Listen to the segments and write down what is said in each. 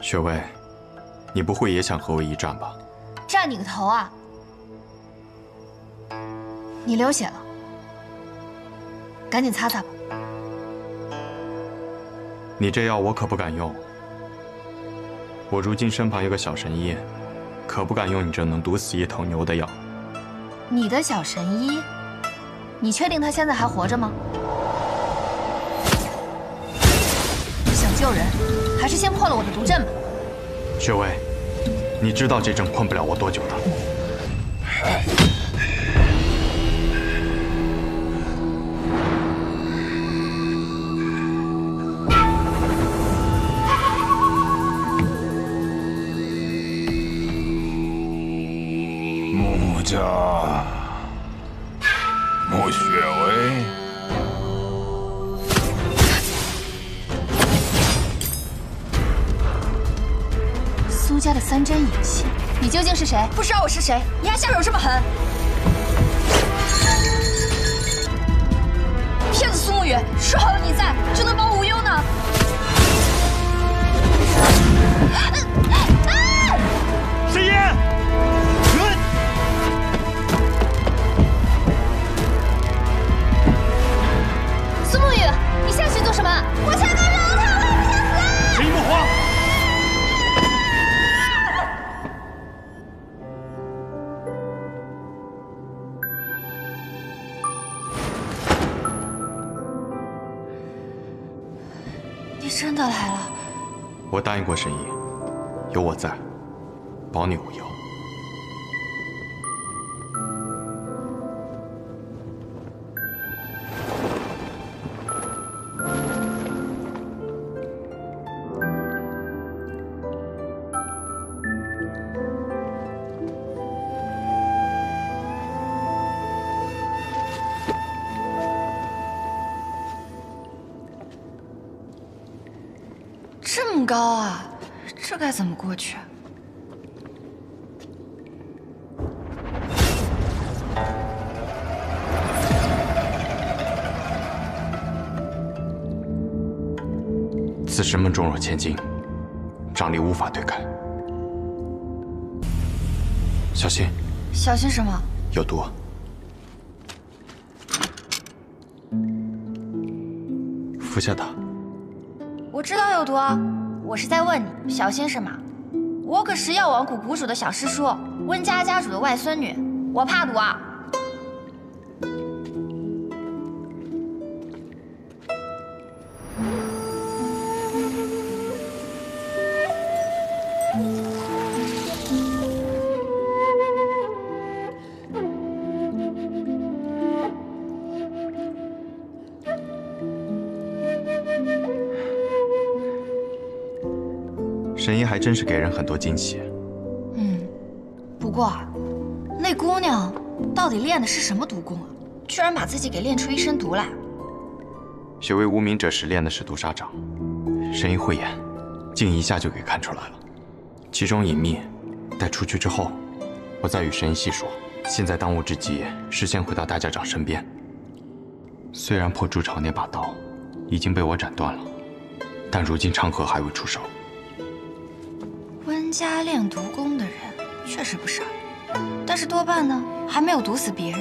雪薇，你不会也想和我一战吧？战你个头啊！你流血了，赶紧擦擦吧。你这药我可不敢用。我如今身旁有个小神医，可不敢用你这能毒死一头牛的药。你的小神医，你确定他现在还活着吗？想救人，还是先破了我的毒阵吧。雪薇，你知道这阵困不了我多久的。穆家，穆雪薇。 苏家的3针影戏，你究竟是谁？不知道我是谁，你还下手这么狠！骗子苏沐雨，说好了你在就能保我无忧呢。沈烟，苏沐雨，你下去做什么？我才能饶他，我不想死！沈一莫慌。 真的来了！我答应过沈毅，有我在，保你无忧。这么高啊，这该怎么过去？此时门重若千斤，张力无法对开，小心！小心什么？有毒！服下它。 我知道有毒啊，我是在问你小心什么？我可是药王谷谷主的小师叔，温家家主的外孙女，我怕毒啊！沈一还真是给人很多惊喜。不过那姑娘到底练的是什么毒功啊？居然把自己给练出一身毒来！雪薇无名者时练的是毒沙掌，沈一慧眼，竟一下就给看出来了。其中隐秘，待出去之后，我再与沈一细说。现在当务之急是先回到大家长身边。虽然破筑巢那把刀已经被我斩断了，但如今长河还未出手。 温家练毒功的人确实不少，但是多半呢还没有毒死别人，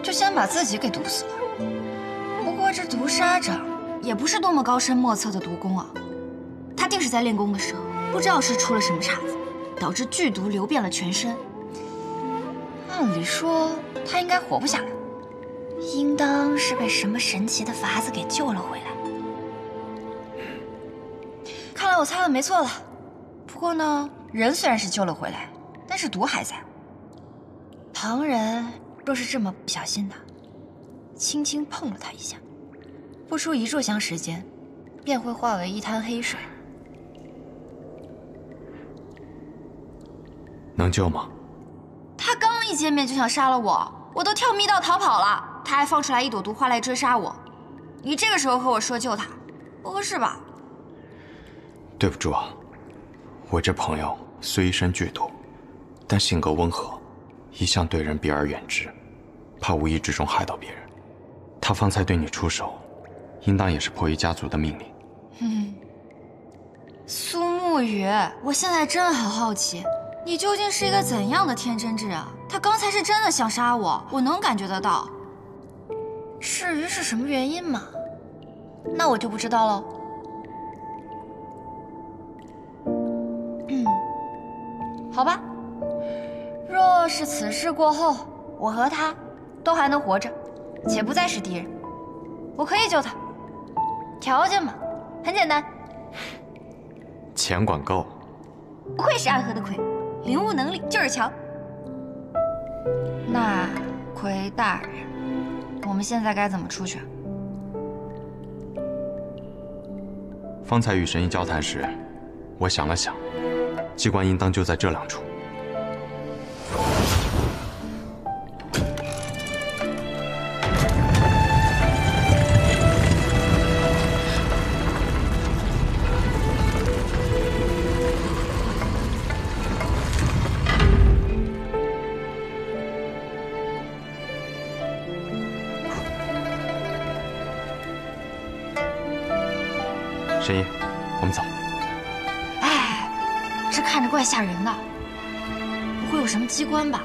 就先把自己给毒死了。不过这毒沙掌也不是多么高深莫测的毒功啊，他定是在练功的时候不知道是出了什么岔子，导致剧毒流遍了全身。按理说他应该活不下来，应当是被什么神奇的法子给救了回来。看来我猜的没错了。 不过呢，人虽然是救了回来，但是毒还在。旁人若是这么不小心的，轻轻碰了他一下，不出1炷香时间，便会化为一滩黑水。能救吗？他刚一见面就想杀了我，我都跳密道逃跑了，他还放出来一朵毒花来追杀我。你这个时候和我说救他，不合适吧？对不住啊。 我这朋友虽一身剧毒，但性格温和，一向对人避而远之，怕无意之中害到别人。他方才对你出手，应当也是迫于家族的命令。苏沐慕雨，我现在真的很好奇，你究竟是一个怎样的天真质啊？他刚才是真的想杀我，我能感觉得到。至于是什么原因嘛，那我就不知道喽。好吧，若是此事过后，我和他都还能活着，且不再是敌人，我可以救他。条件嘛，很简单。钱管够。不愧是暗河的魁，领悟能力就是强。那魁大人，我们现在该怎么出去？方才与神医交谈时，我想了想，机关应当就在这两处。神医，我们走。哎，这看着怪吓人的，不会有什么机关吧？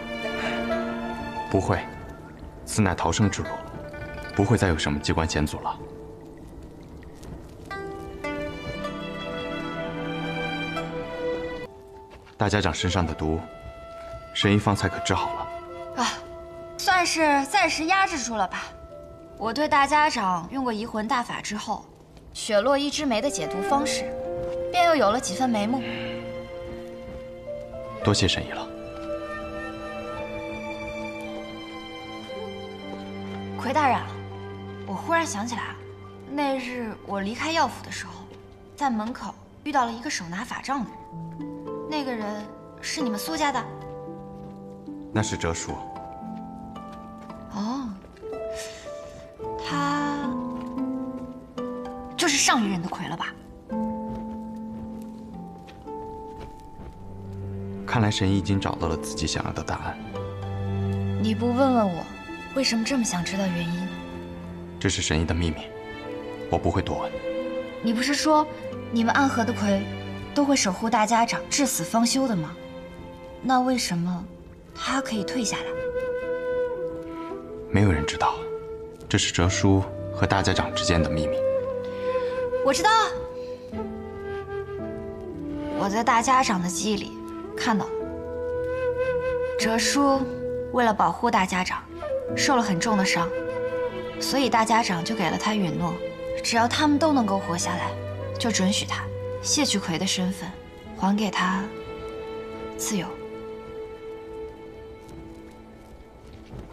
不会，此乃逃生之路，不会再有什么机关险阻了。大家长身上的毒，神医方才可治好了。啊，算是暂时压制住了吧。我对大家长用过移魂大法之后，雪落一枝梅的解毒方式，便又有了几分眉目。多谢神医了。魁大人，我忽然想起来了，那日我离开药府的时候，在门口遇到了一个手拿法杖的人。那个人是你们苏家的？那是哲叔。哦，他就是上一任的魁了吧？看来神医已经找到了自己想要的答案。你不问问我，为什么这么想知道原因？这是神医的秘密，我不会多问。你不是说你们暗河的魁都会守护大家长至死方休的吗？那为什么他可以退下来？没有人知道，这是哲叔和大家长之间的秘密。我知道，我在大家长的记忆里看到了，哲叔为了保护大家长，受了很重的伤，所以大家长就给了他允诺，只要他们都能够活下来，就准许他卸去魁的身份，还给他自由。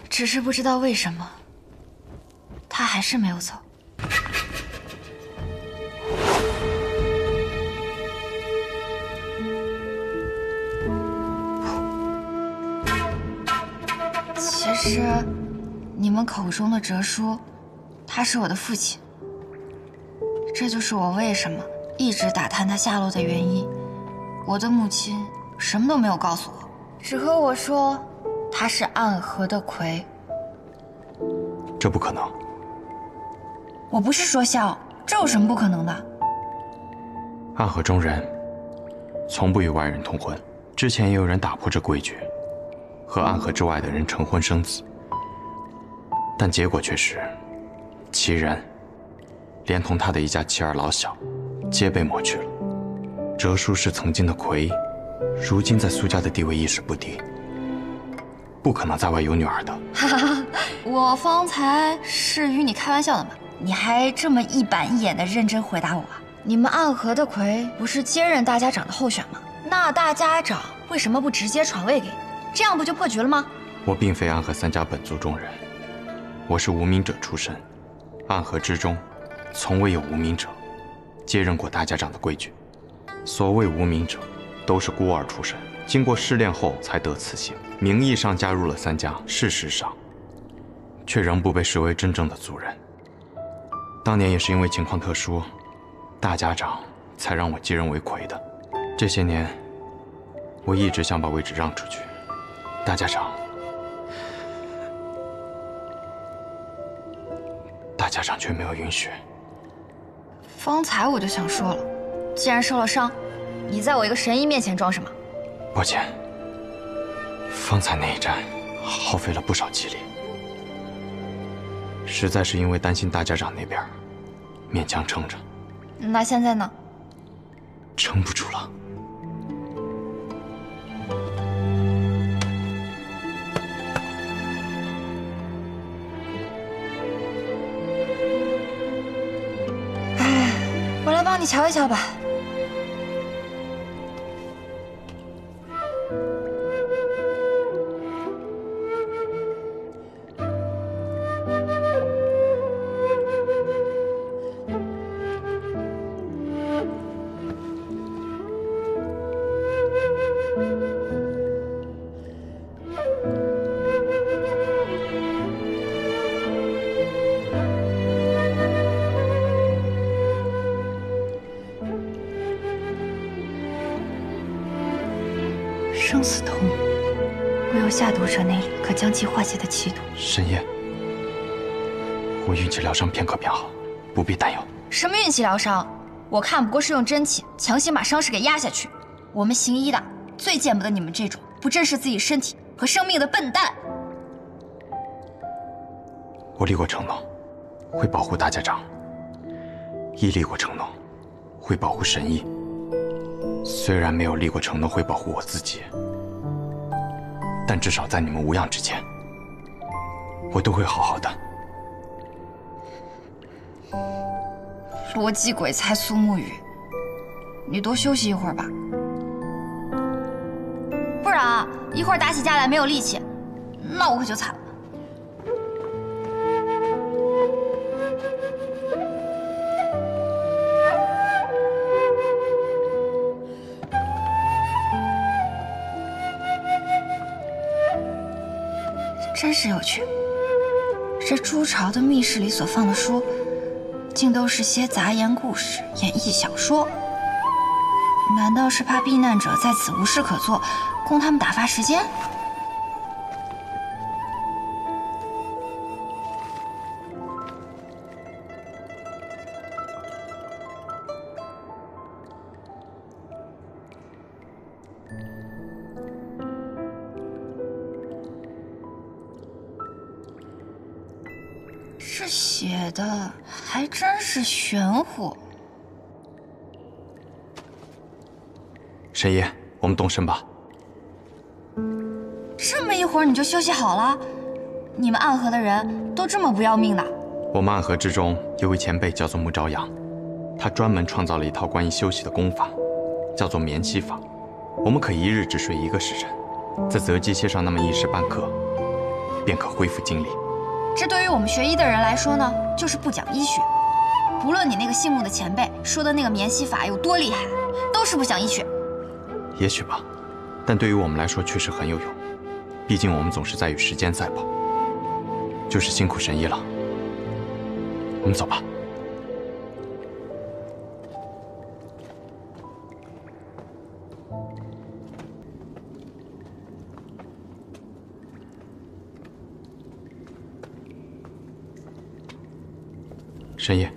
只是不知道为什么，他还是没有走。其实，你们口中的哲叔，他是我的父亲。这就是我为什么一直打探他下落的原因。我的母亲什么都没有告诉我，只和我说他是暗河的魁。这不可能。我不是说笑，这有什么不可能的？暗河中人从不与外人通婚，之前也有人打破这规矩，和暗河之外的人成婚生子，但结果却是，其人连同他的一家妻儿老小，皆被抹去了。哲叔是曾经的魁，如今在苏家的地位亦是不低，不可能在外有女儿的。哈哈，我方才是与你开玩笑的嘛，你还这么一板一眼的认真回答我啊？你们暗河的魁不是接任大家长的候选吗？那大家长为什么不直接传位给你？这样不就破局了吗？我并非暗河三家本族中人，我是无名者出身，暗河之中从未有无名者接任过大家长的规矩。所谓无名者，都是孤儿出身，经过试炼后才得此姓，名义上加入了三家，事实上却仍不被视为真正的族人。当年也是因为情况特殊，大家长才让我继任为魁的。这些年，我一直想把位置让出去，大家长却没有允许。方才我就想说了，既然受了伤，你在我一个神医面前装什么？抱歉，方才那一战耗费了不少气力，实在是因为担心大家长那边，勉强撑着。那现在呢？撑不住了。我来帮你瞧一瞧吧。生死同无，唯有下毒者那里可将其化解的奇毒。神医，我运气疗伤片刻便好，不必担忧。什么运气疗伤？我看不过是用真气强行把伤势给压下去。我们行医的最见不得你们这种不珍视自己身体和生命的笨蛋。我立过承诺，会保护大家长；亦立过承诺，会保护神医。虽然没有立过承诺会保护我自己，但至少在你们无恙之前，我都会好好的。逻辑鬼才苏沐雨，你多休息一会儿吧，不然啊，一会儿打起架来没有力气，那我可就惨了。真是有趣，这朱朝的密室里所放的书，竟都是些杂言故事、演绎小说。难道是怕避难者在此无事可做，供他们打发时间？这写的还真是玄乎。神医，我们动身吧。这么一会儿你就休息好了？你们暗河的人都这么不要命的？我们暗河之中有位前辈叫做穆朝阳，他专门创造了一套关于休息的功法，叫做眠息法。我们可一日只睡1个时辰，在择机歇上那么1时半刻，便可恢复精力。这对于我们学医的人来说呢，就是不讲医学。不论你那个姓穆的前辈说的那个眠息法有多厉害，都是不讲医学。也许吧，但对于我们来说确实很有用。毕竟我们总是在与时间赛跑。就是辛苦神医了，我们走吧。神医，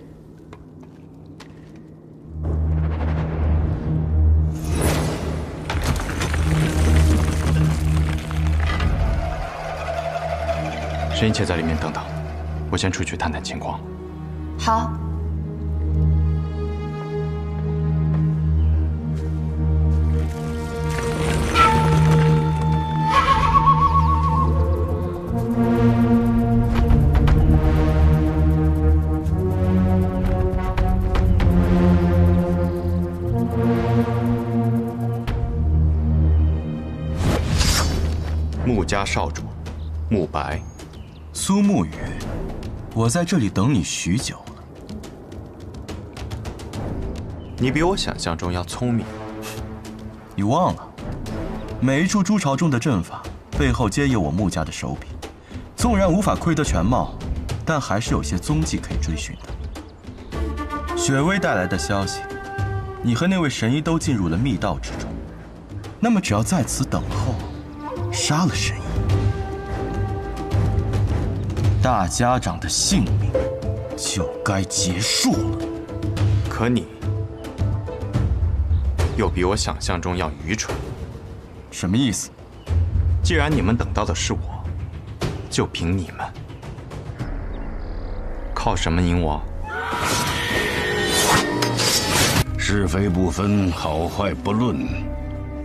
神医且在里面等等，我先出去探探情况。好。穆家少主，穆白。苏沐雨，我在这里等你许久了。你比我想象中要聪明。你忘了，每一处朱朝中的阵法背后皆有我穆家的手笔。纵然无法窥得全貌，但还是有些踪迹可以追寻的。雪薇带来的消息，你和那位神医都进入了密道之中。那么只要在此等候，杀了神医，大家长的性命就该结束了。可你又比我想象中要愚蠢。什么意思？既然你们等到的是我，就凭你们，靠什么赢我？是非不分，好坏不论，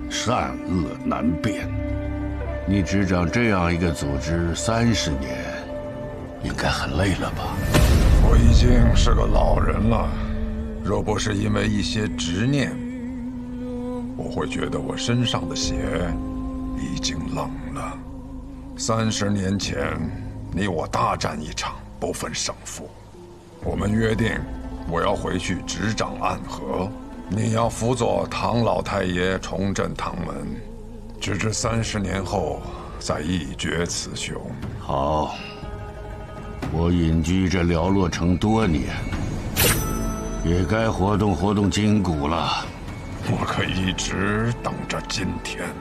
善恶难辨。你执掌这样一个组织30年，应该很累了吧？我已经是个老人了，若不是因为一些执念，我会觉得我身上的血已经冷了。30年前，你我大战一场，不分胜负。我们约定，我要回去执掌暗河，你要辅佐唐老太爷重振唐门，直至30年后再一决雌雄。好，我隐居这寥落城多年，也该活动活动筋骨了。我可一直等着今天呢。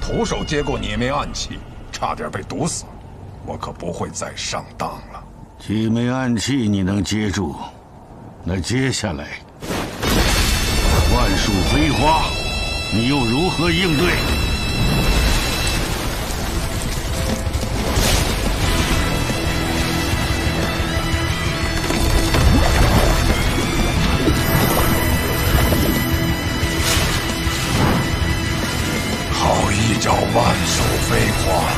徒手接过你枚暗器，差点被毒死，我可不会再上当了。几枚暗器你能接住，那接下来万树飞花，你又如何应对？一招万树飞花，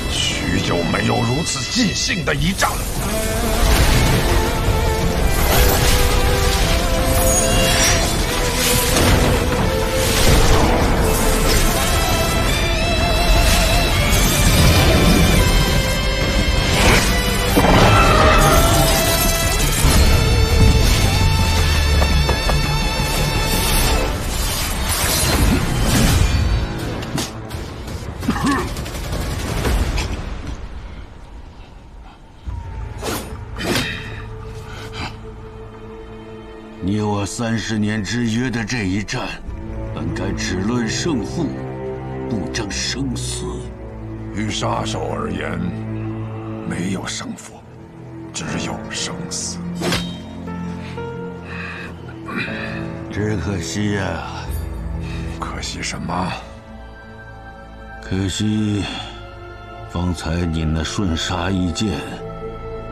许久没有如此尽兴的一战。你我30年之约的这一战，本该只论胜负，不争生死。于杀手而言，没有胜负，只有生死。只可惜呀，可惜什么？可惜，方才你那瞬杀一剑，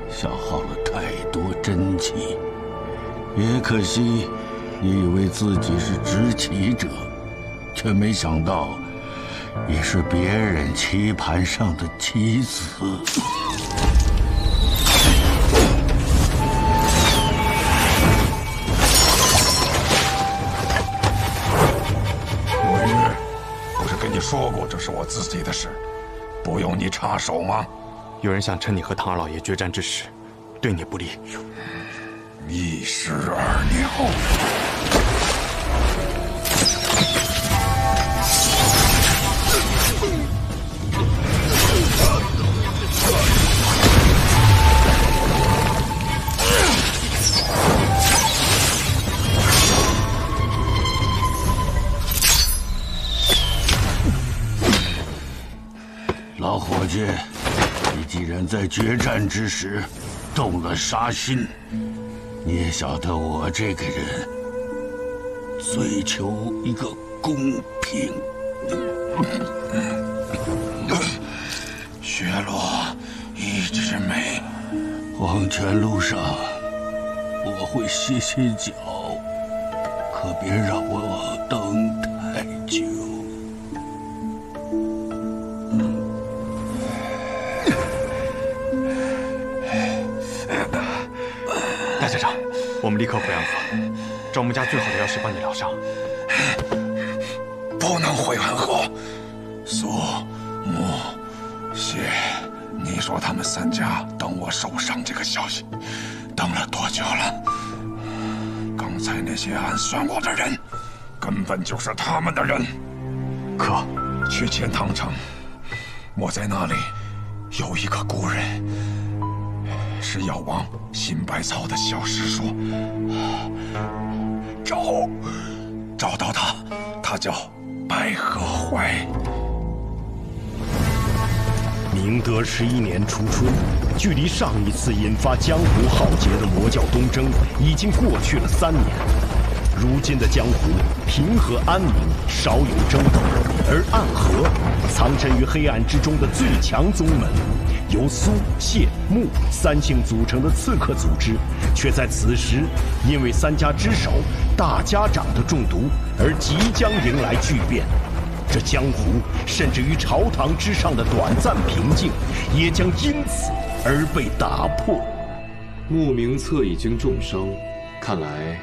消耗了太多真气。也可惜，你以为自己是执棋者，却没想到，你是别人棋盘上的棋子。墨玉，不是跟你说过这是我自己的事，不用你插手吗？有人想趁你和唐二老爷决战之时，对你不利。一石二鸟。老伙计，你既然在决战之时动了杀心，你也晓得我这个人追求一个公平。雪落一枝梅，黄泉路上我会歇歇脚，可别让我等太久。我们立刻回安河，赵木家最好的药师帮你疗伤。不能回安河。苏、木、谢，你说他们3家等我受伤这个消息，等了多久了？刚才那些暗算我的人，根本就是他们的人。可去钱塘城，我在那里有一个故人，是药王辛百草的小师叔。找到他，他叫白鹤怀。明德11年初春，距离上一次引发江湖浩劫的魔教东征已经过去了3年。如今的江湖平和安宁，少有争斗，而暗河藏身于黑暗之中的最强宗门，由苏、谢、穆3姓组成的刺客组织，却在此时因为3家之首大家长的中毒而即将迎来巨变。这江湖甚至于朝堂之上的短暂平静，也将因此而被打破。穆名策已经重伤，看来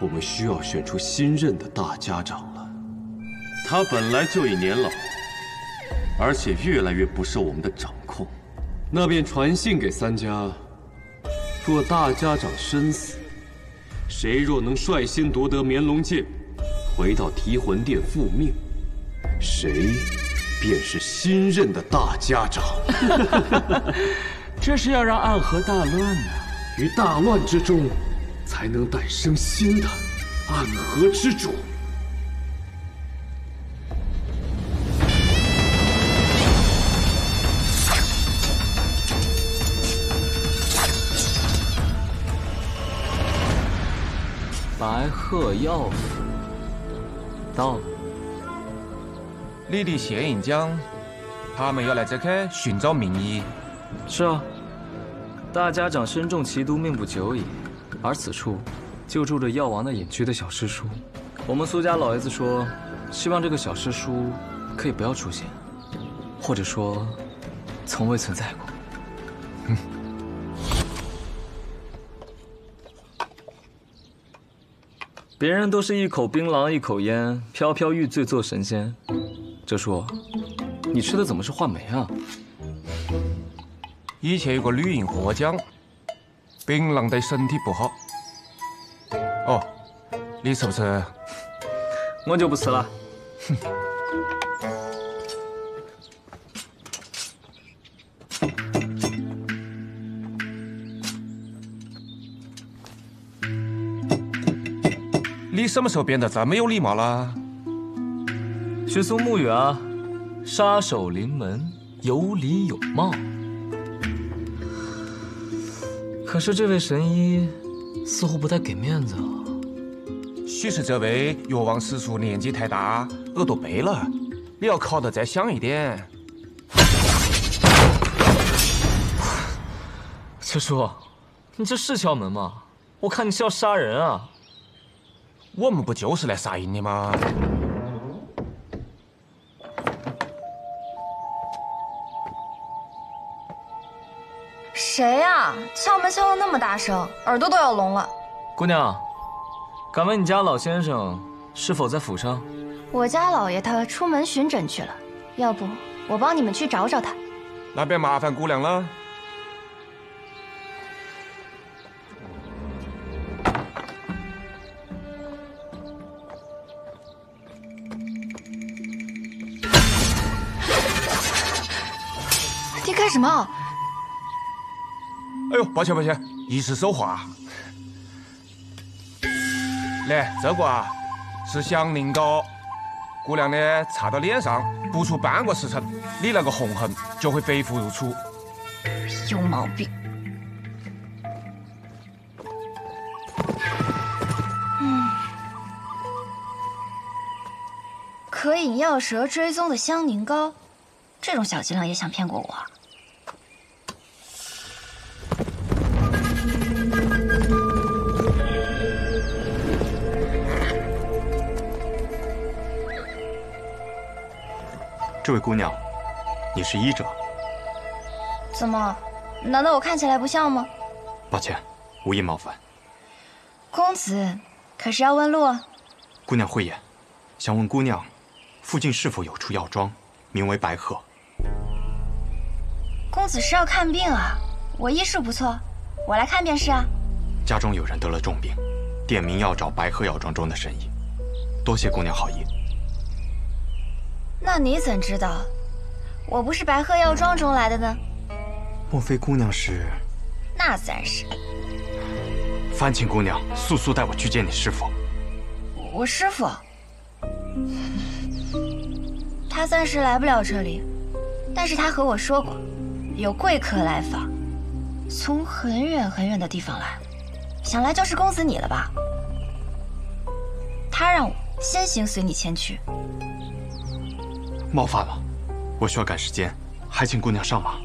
我们需要选出新任的大家长了。他本来就已年老，而且越来越不受我们的掌控。那便传信给3家，若大家长身死，谁若能率先夺得绵龙剑，回到提魂殿复命，谁便是新任的大家长。这是要让暗河大乱呢。于大乱之中，才能诞生新的暗河之主。白鹤药府到。你的谢银江，他们要来这里寻找名医。是啊，大家长身中奇毒，命不久矣。而此处就住着药王的隐居的小师叔。我们苏家老爷子说，希望这个小师叔可以不要出现，或者说从未存在过。别人都是一口槟榔一口烟，飘飘欲醉做神仙。哲叔，你吃的怎么是话梅啊？以前有个女人和我讲，槟榔对身体不好。哦，你吃不吃？我就不吃了。哼。你什么时候变得这么有礼貌了？学苏沐雨啊，杀手临门，有礼有貌。可是这位神医似乎不太给面子啊。许是这位药王师叔年纪太大，耳朵背了，你要考得再响一点。哲叔，你这是敲门吗？我看你是要杀人啊！我们不就是来杀人的吗？谁呀？敲门敲得那么大声，耳朵都要聋了。姑娘，敢问你家老先生是否在府上？我家老爷他出门巡诊去了，要不我帮你们去找找他。那便麻烦姑娘了。你干什么？哎呦，抱歉抱歉，一时手滑。来，这个啊是祥宁膏，姑娘呢擦到脸上，不出半个时辰，你那个红痕就会恢复如初。有毛病。可引药蛇追踪的香凝膏，这种小伎俩也想骗过我？这位姑娘，你是医者？怎么？难道我看起来不像吗？抱歉，无意冒犯。公子，可是要问路？姑娘慧眼，想问姑娘，附近是否有处药庄，名为白鹤？公子是要看病啊？我医术不错，我来看便是啊。家中有人得了重病，点名要找白鹤药庄中的神医，多谢姑娘好意。那你怎知道我不是白鹤药庄中来的呢？莫非姑娘是？那自然是。烦请姑娘速速带我去见你师父。我师父，他暂时来不了这里，但是他和我说过，有贵客来访，从很远很远的地方来，想来就是公子你了吧？他让我先行随你前去。冒犯了，我需要赶时间，还请姑娘上马。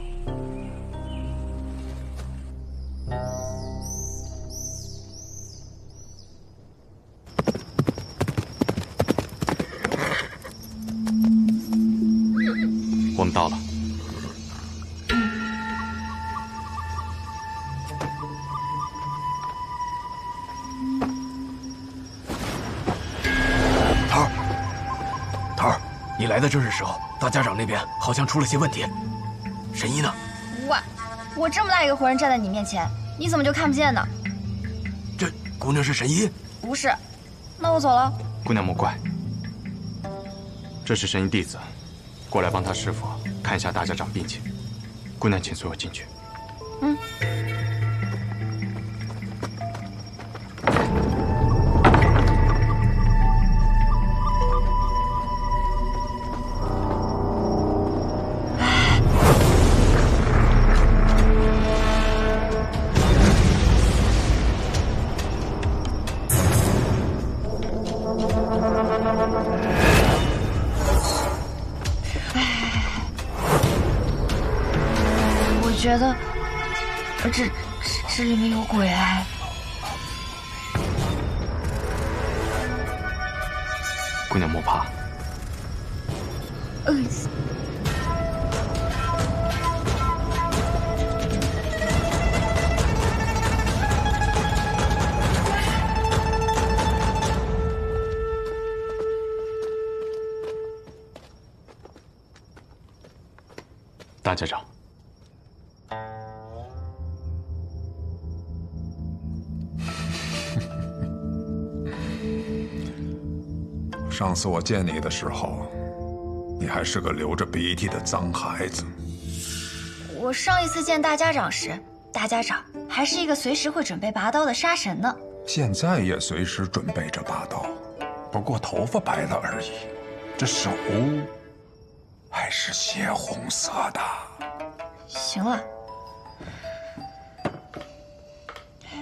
我们到了。桃儿，你来的正是时候。大家长那边好像出了些问题。神医呢？我这么大一个活人站在你面前，你怎么就看不见呢？这姑娘是神医？不是。那我走了。姑娘莫怪，这是神医弟子，过来帮他师傅看一下大家长病情。姑娘，请随我进去。嗯。觉得这里面有鬼哎！姑娘莫怕。大家长。上次我见你的时候，你还是个流着鼻涕的脏孩子。我上一次见大家长时，大家长还是一个随时会准备拔刀的杀神呢。现在也随时准备着拔刀，不过头发白了而已。这手还是血红色的。行了，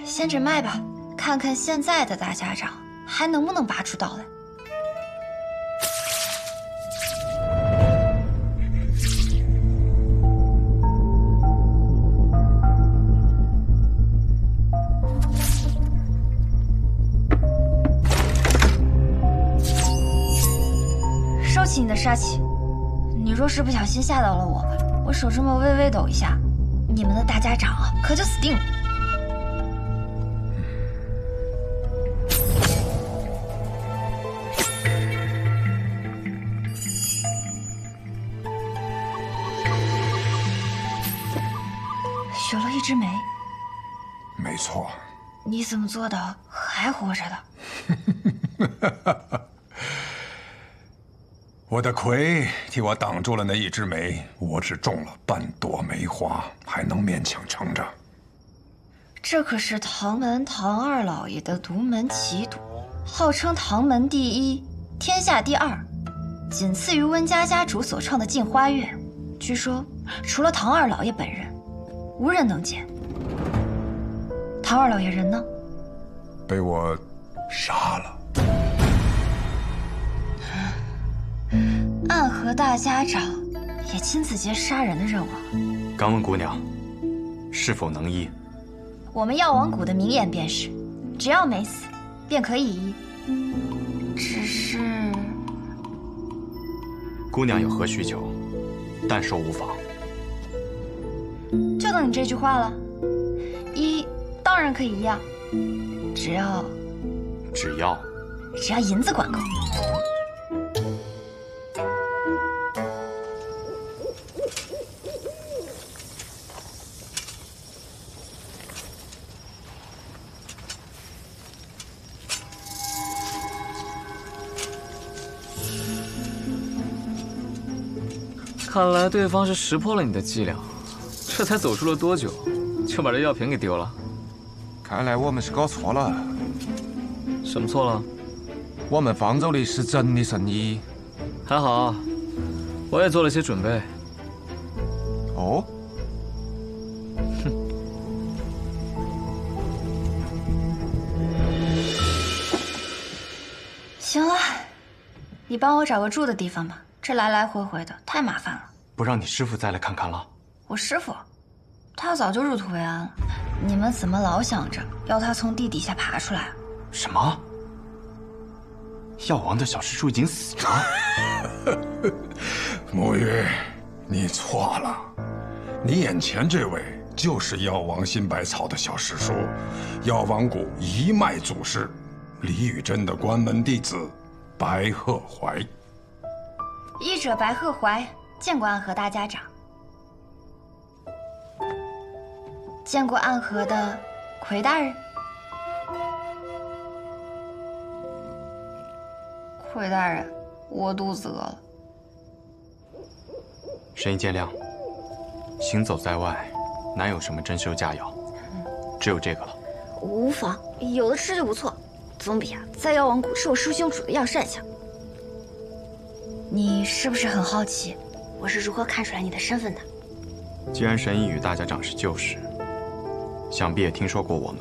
先诊脉吧，看看现在的大家长还能不能拔出刀来。收起你的杀气，你若是不小心吓到了我手这么微微抖一下，你们的大家长可就死定了。许了一枝梅。没错。你怎么做的还活着的？我的魁替我挡住了那一枝梅，我只种了半朵梅花，还能勉强撑着。这可是唐门唐二老爷的独门奇毒，号称唐门第一，天下第二，仅次于温家家主所创的镜花月。据说除了唐二老爷本人，无人能见。唐二老爷人呢？被我杀了。暗河大家长也亲自接杀人的任务。敢问姑娘，是否能医？我们药王谷的名言便是，只要没死，便可以医。只是，姑娘有何需求，但说无妨。就等你这句话了。医当然可以医啊，只要银子管够。看来对方是识破了你的伎俩，这才走出了多久，就把这药瓶给丢了。看来我们是搞错了。什么错了？我们放走的是真的圣衣。还好，我也做了些准备。哦。行了，你帮我找个住的地方吧。这来来回回的太麻烦了。不让你师傅再来看看了？我师傅，他早就入土为安了。你们怎么老想着要他从地底下爬出来啊？什么？药王的小师叔已经死了？沐玉，你错了，你眼前这位就是药王新百草的小师叔，药王谷一脉祖师李宇珍的关门弟子白鹤怀。医者白鹤怀，见过暗河大家长。见过暗河的魁大人。魁大人，我肚子饿了。神医见谅，行走在外，哪有什么珍馐佳肴，只有这个了。无妨，有的吃就不错，总比在药王谷吃我师兄煮的药膳香。你是不是很好奇，我是如何看出来你的身份的？既然神医与大家长是旧识，想必也听说过我们。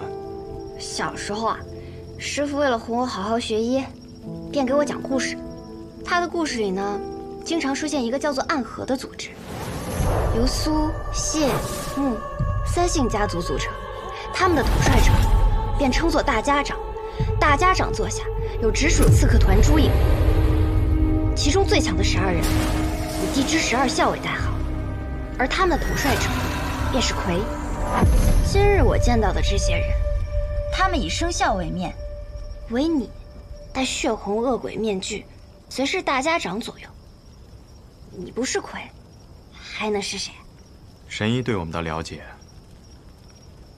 小时候师父为了哄我好好学医，便给我讲故事。他的故事里呢，经常出现一个叫做暗河的组织，由苏、谢、穆三姓家族组成。他们的统帅者便称作大家长，大家长座下有直属刺客团诸营。其中最强的12人以地支12校为代号，而他们的统帅者便是魁。今日我见到的这些人，他们以生肖为面，唯你戴血红恶鬼面具，随侍大家长左右。你不是魁，还能是谁？神医对我们的了解，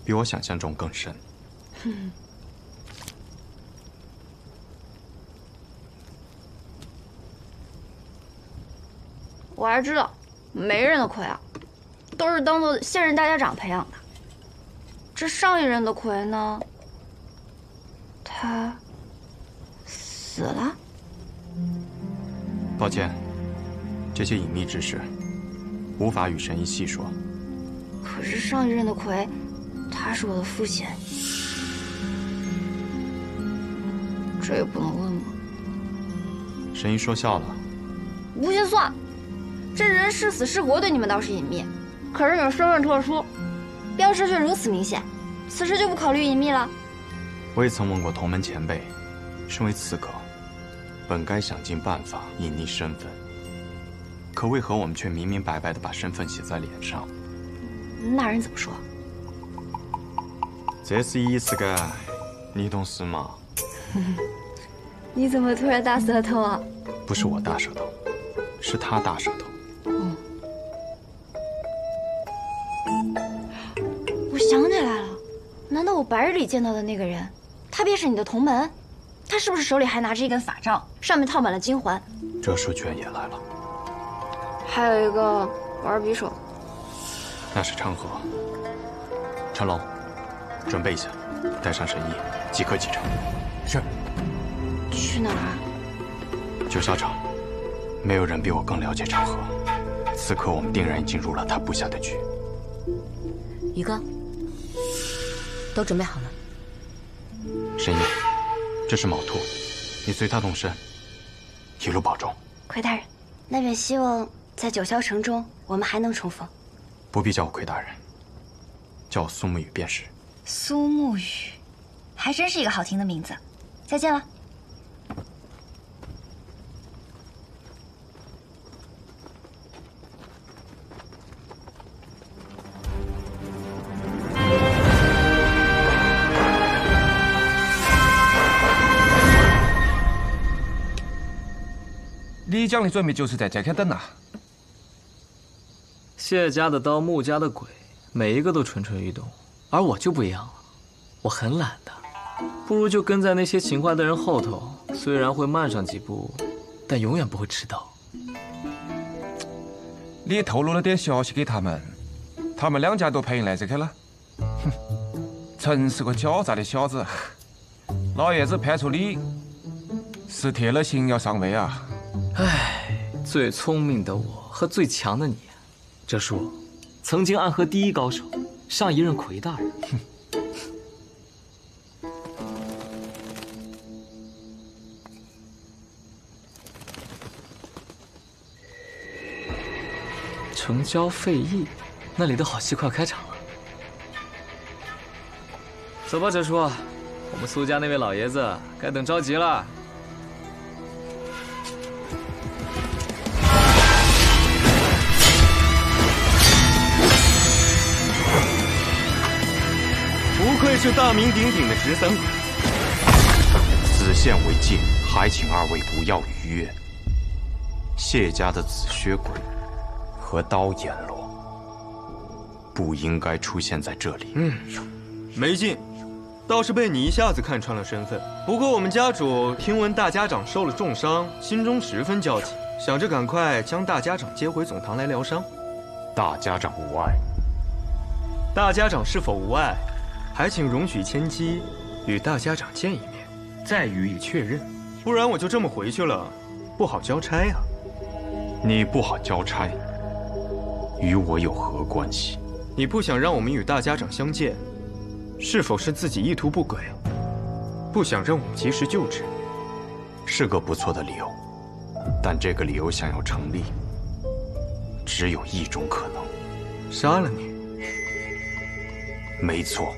比我想象中更深。我还知道，每人的魁都是当做现任大家长培养的。这上一任的魁呢，他死了。抱歉，这些隐秘之事无法与神医细说。可是上一任的魁，他是我的父亲，这也不能问吗？神医说笑了。不信算。这人是死是活对你们倒是隐秘，可是你们身份特殊，标识却如此明显，此时就不考虑隐秘了。我也曾问过同门前辈，身为刺客，本该想尽办法隐匿身份，可为何我们却明明白白地把身份写在脸上？那人怎么说？这是意思个，你懂事吗？你怎么突然大舌头啊？不是我大舌头，是他大舌头。我想起来了，难道我白日里见到的那个人，他便是你的同门？他是不是手里还拿着一根法杖，上面套满了金环？这时居然也来了。还有一个玩匕首，那是昌河。陈龙，准备一下，带上神医，即刻启程。是。去哪儿啊？九霄城，没有人比我更了解昌河。此刻我们定然已经入了他布下的局。宇哥，都准备好了。神医，这是卯兔，你随他动身，一路保重。魁大人，那便希望在九霄城中我们还能重逢。不必叫我魁大人，叫我苏沐雨便是。苏沐雨，还真是一个好听的名字。再见了。李江的准备就是在这开等呐。谢家的刀，穆家的鬼，每一个都蠢蠢欲动，而我就不一样了，我很懒的，不如就跟在那些勤快的人后头，虽然会慢上几步，但永远不会迟到。你透露了点消息给他们，他们两家都配应来这开了。哼，真是个狡诈的小子。老爷子派出你，是铁了心要上位啊。唉，最聪明的我和最强的你，这是我曾经暗河第一高手，上一任魁大人。城郊废邑，那里的好戏快开场了。走吧，哲叔，我们苏家那位老爷子该等着急了。不愧是大名鼎鼎的十三鬼，子献为戒，还请二位不要逾越。谢家的紫靴鬼和刀阎罗不应该出现在这里。没劲，倒是被你一下子看穿了身份。不过我们家主听闻大家长受了重伤，心中十分焦急，想着赶快将大家长接回总堂来疗伤。大家长无碍。大家长是否无碍，还请容许千机与大家长见一面，再予以确认。不然我就这么回去了，不好交差呀。你不好交差，与我有何关系？你不想让我们与大家长相见，是否是自己意图不轨，不想让我们及时救治？是个不错的理由，但这个理由想要成立，只有一种可能：杀了你。没错。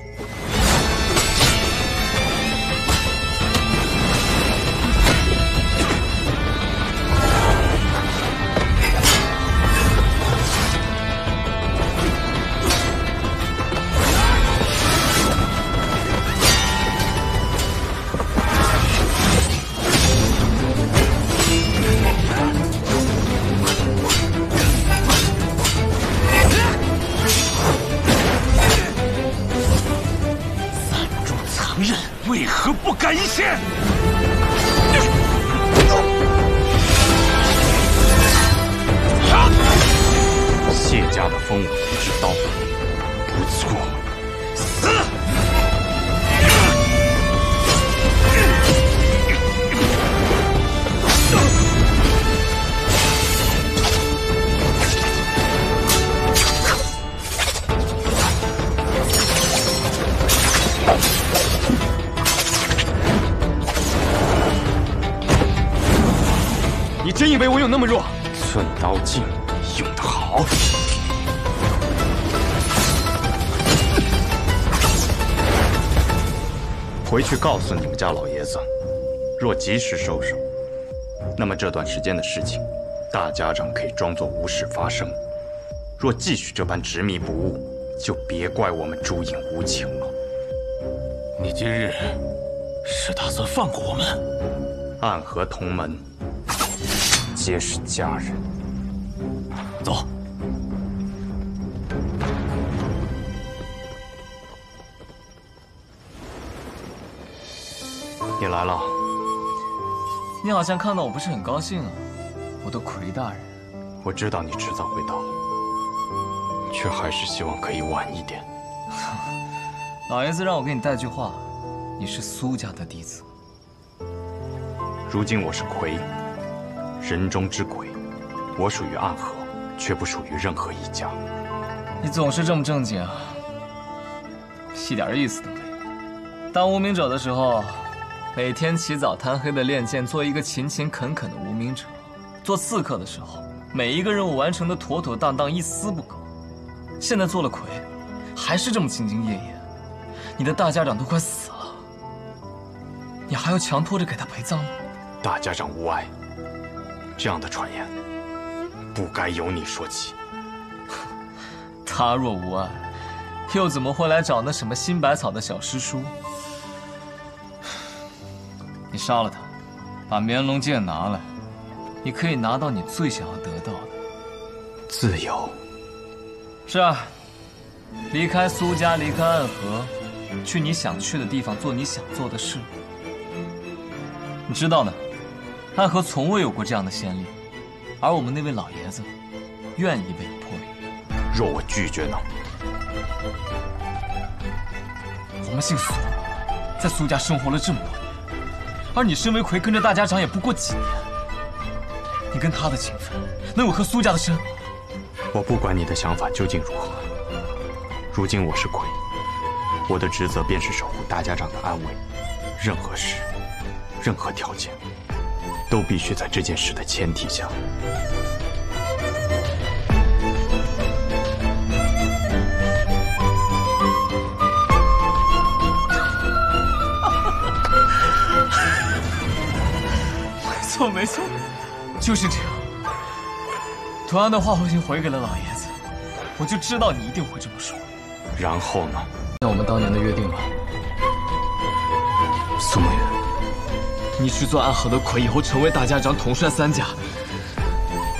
为何不敢一献？谢家的风舞之刀，不错。死！你真以为我有那么弱？寸刀劲用得好。回去告诉你们家老爷子，若及时收手，那么这段时间的事情，大家长可以装作无事发生；若继续这般执迷不悟，就别怪我们朱隐无情了。你今日是打算放过我们？暗河同门，皆是家人。走。你来了。你好像看到我不是很高兴啊，我的魁大人。我知道你迟早会到，却还是希望可以晚一点。老爷子让我给你带句话，你是苏家的弟子。如今我是魁，人中之魁，我属于暗河，却不属于任何一家。你总是这么正经啊，一点意思都没有。当无名者的时候，每天起早贪黑的练剑，做一个勤勤恳恳的无名者；做刺客的时候，每一个任务完成的妥妥当当，一丝不苟。现在做了魁，还是这么兢兢业业。你的大家长都快死了，你还要强拖着给他陪葬吗？大家长无碍，这样的传言不该由你说起。他若无碍，又怎么会来找那什么新百草的小师叔？你杀了他，把绵龙剑拿来，你可以拿到你最想要得到的自由。是啊，离开苏家，离开暗河，去你想去的地方，做你想做的事。你知道的，暗河从未有过这样的先例，而我们那位老爷子愿意为你破例。若我拒绝呢？我们姓苏，在苏家生活了这么多年，而你申为魁跟着大家长也不过几年，你跟他的情分能有和苏家的深？我不管你的想法究竟如何，如今我是魁，我的职责便是守护大家长的安危。任何事，任何条件，都必须在这件事的前提下。没错，就是这样。同样的话我已经回给了老爷子，我就知道你一定会这么说。然后呢？像我们当年的约定吧。苏梦远，你去做暗河的魁，以后成为大家长，统帅3家，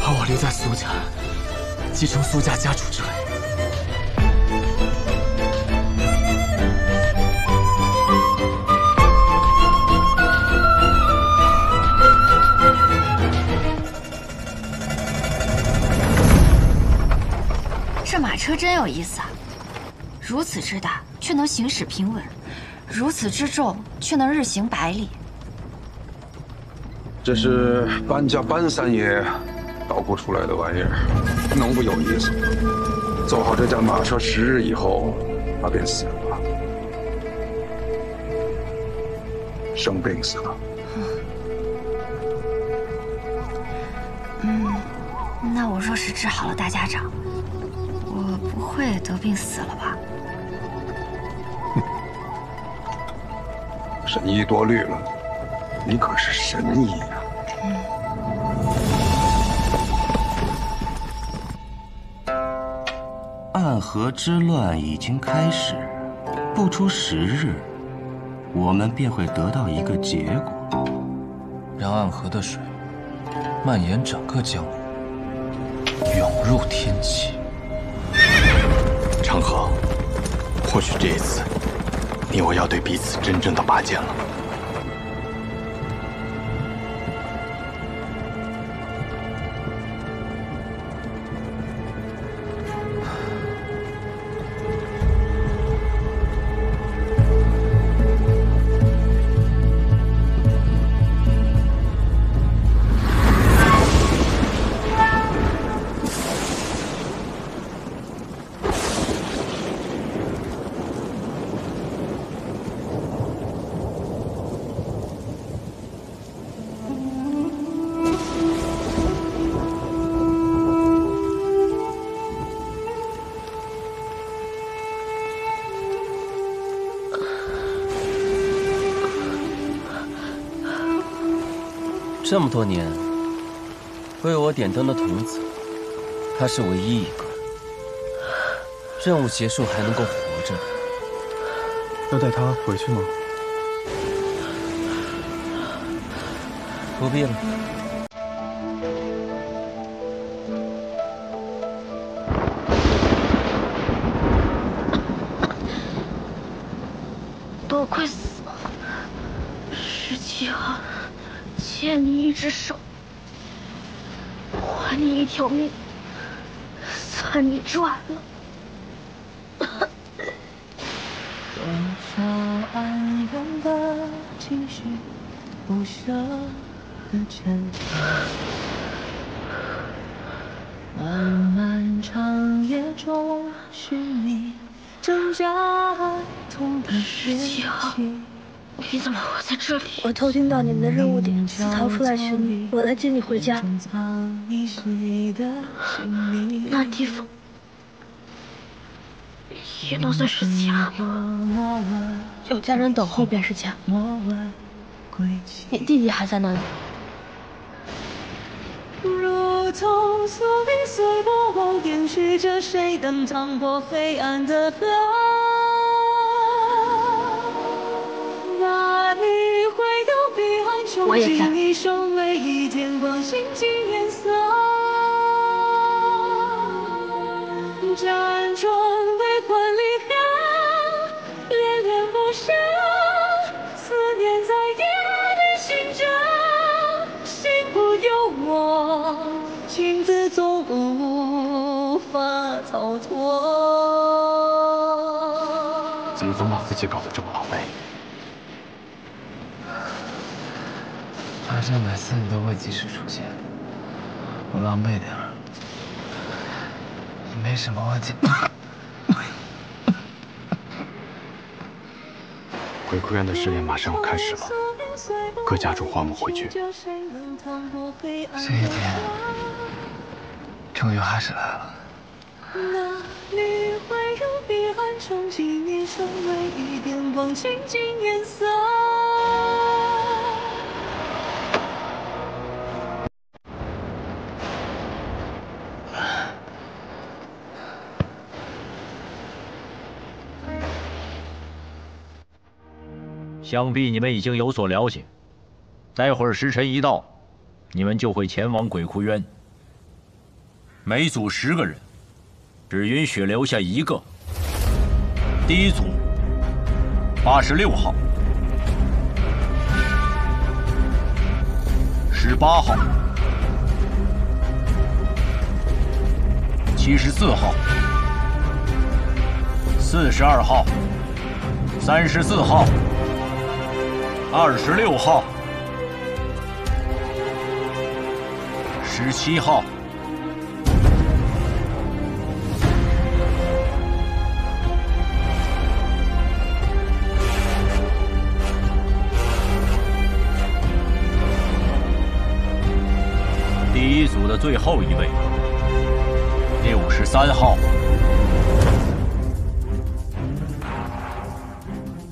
而我留在苏家，继承苏家家主之位。这马车真有意思啊！如此之大，却能行驶平稳；如此之重，却能日行百里。这是搬家搬三爷捣鼓出来的玩意儿，能不有意思吗？走好这架马车10日以后，他便死了，生病死了。那我若是治好了大家长，我不会得病死了吧？神医多虑了，你可是神医呀！暗河之乱已经开始，不出10日，我们便会得到一个结果，让暗河的水蔓延整个江湖，涌入天启。长河，或许这一次，你我要对彼此真正的拔剑了。这么多年为我点灯的童子，他是唯一一个。任务结束还能够活着，要带他回去吗？不必了。多亏死了，17号。欠你一只手，还你一条命，算你赚了。多少爱人的情绪，不舍的沉漫漫长夜中寻觅，挣扎痛的憋气。你怎么会在这里？我偷听到你们的任务点，逃出来寻你，我来接你回家。那地方也能算是家吗？有家人等候便是家。你弟弟还在那里。如同宿命随波往，延续着谁等趟破飞暗的浪。我也在。心境颜色，辗转悲欢离合，恋恋不舍，思念在夜里醒着，心不由我，情字总无法逃脱。怎么总把自己搞得这么狼狈？反正每次你都会及时出现，我狼狈点儿，没什么问题。鬼哭院的试炼马上要开始了，各家主唤我回去。这一天终于还是来了。那里会有彼岸重纪念生唯一点光清净颜色。想必你们已经有所了解，待会儿时辰一到，你们就会前往鬼窟渊。每组10个人，只允许留下1个。第一组86号、18号、74号、42号、34号、26号、17号、第一组的最后一位，63号、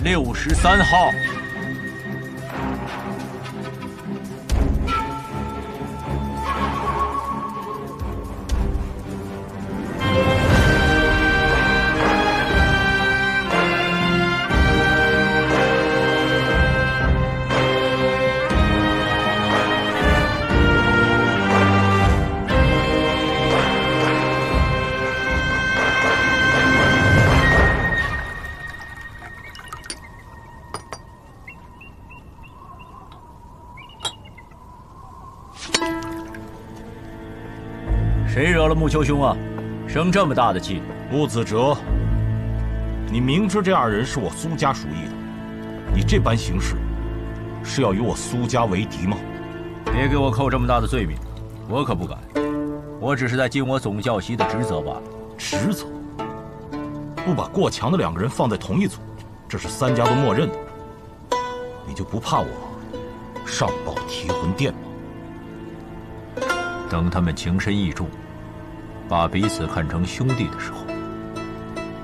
63号。谁惹了木秋兄啊？生这么大的气！穆子哲，你明知这2人是我苏家属意的，你这般行事，是要与我苏家为敌吗？别给我扣这么大的罪名，我可不敢。我只是在尽我总教习的职责罢了。职责？不把过强的2个人放在同一组，这是3家都默认的。你就不怕我上报提魂殿吗？等他们情深意重，把彼此看成兄弟的时候，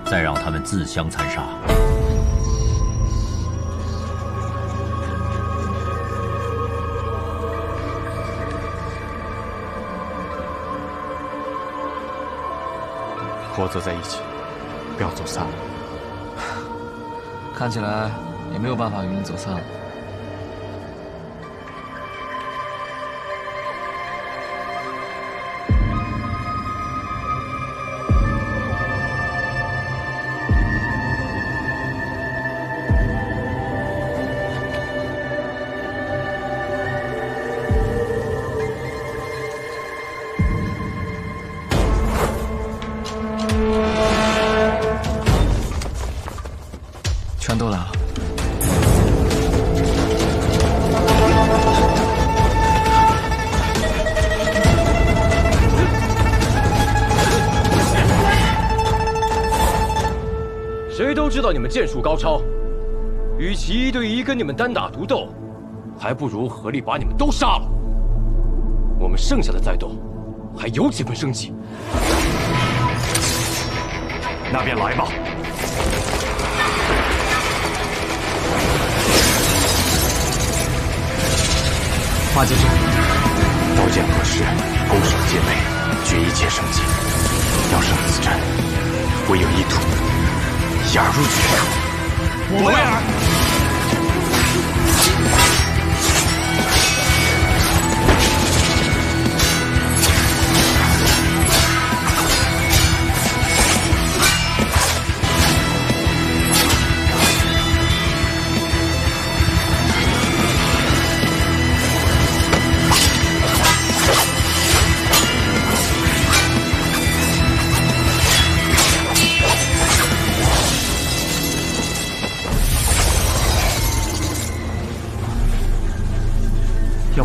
再让他们自相残杀。合作在一起，不要走散了。看起来也没有办法与你走散了。全都来了。谁都知道你们剑术高超，与其1对1跟你们单打独斗，还不如合力把你们都杀了。我们剩下的再斗，还有几分生机。那便来吧。八戒，刀剑合十，攻守皆备，决一切生机。要胜此战，唯有一途，一而入局。我为尔。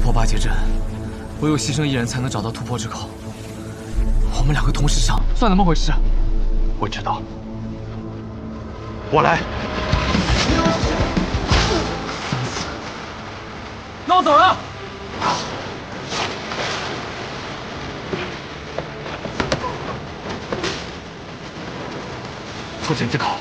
破八节阵，唯有牺牲一人才能找到突破之口。我们两个同时上，算怎么回事？我知道，我来。那我走了。破茧之口。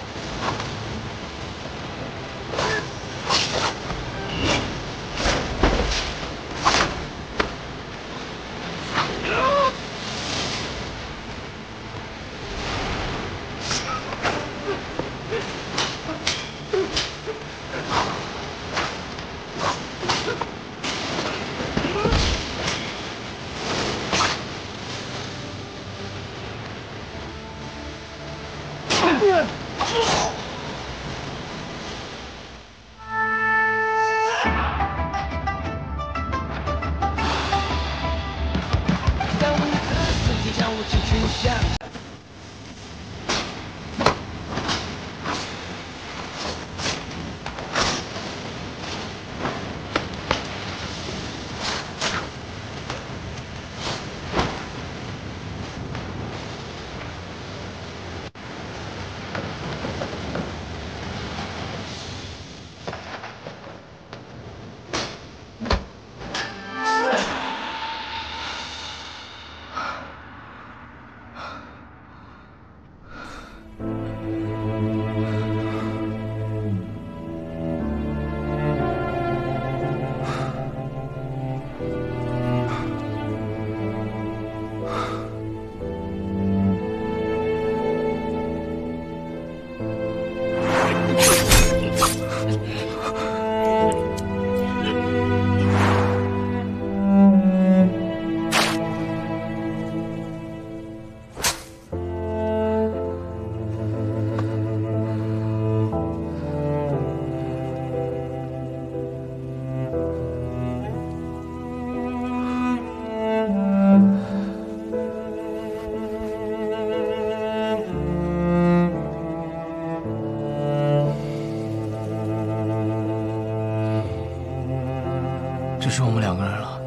只剩我们两个人了，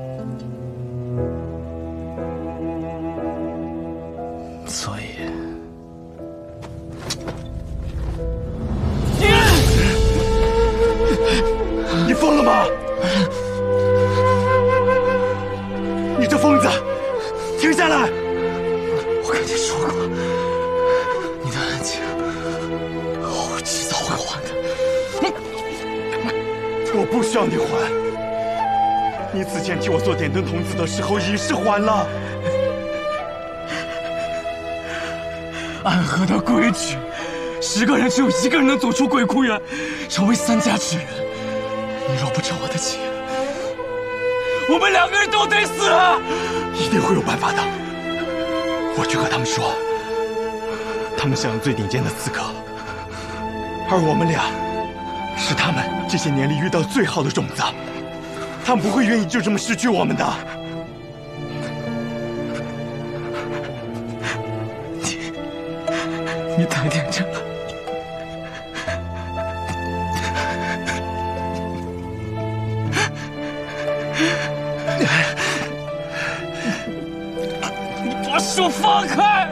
所以，你疯了吗？你这疯子，停下来！我跟你说过，你的恩情，我迟早会还的。我不需要你还。 你此前替我做点灯童子的时候，已是还了。暗河的规矩，10个人只有1个人能走出鬼窟园，成为3家之人。你若不成我的情，我们2个人都得死。一定会有办法的。我去和他们说，他们享有最顶尖的资格，而我们俩是他们这些年里遇到最好的种子。 他们不会愿意就这么失去我们的。你太天真了。你把手放开！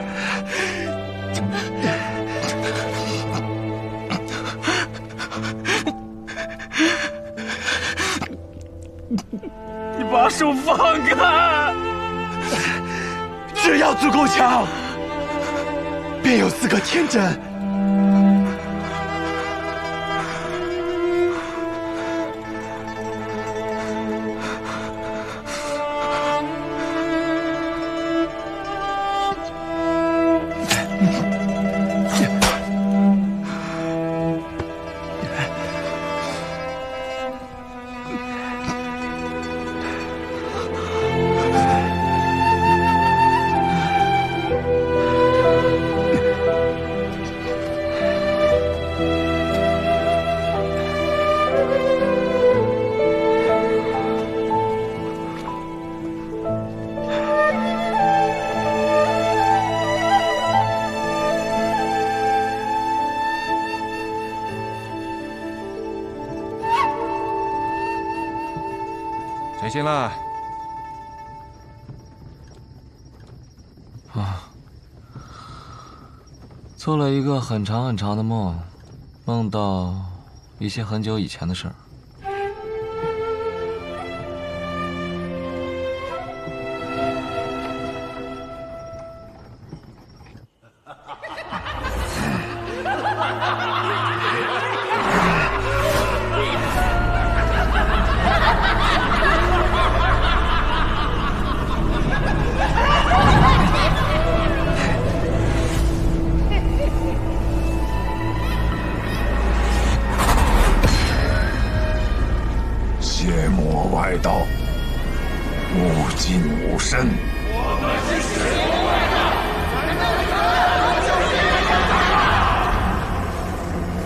你把手放开！只要足够强，便有资格天真。睡醒了。啊，做了一个很长很长的梦，梦到一些很久以前的事儿。 邪魔外道，无尽无身。我们是邪魔外道，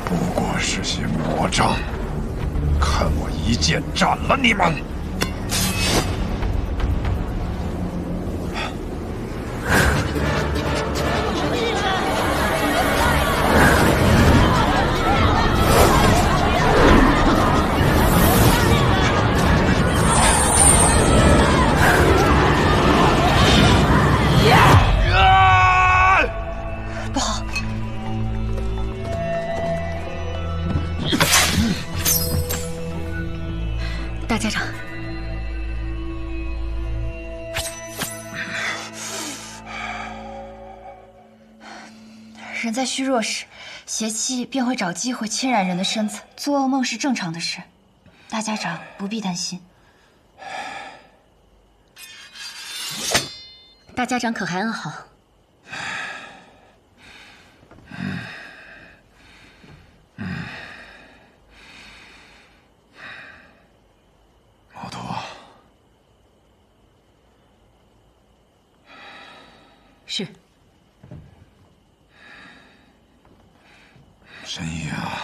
不过是些魔障，看我一剑斩了你们！ 大家长，人在虚弱时，邪气便会找机会侵染人的身子。做噩梦是正常的事，大家长不必担心。大家长可还安好？ 毛头，是神医啊，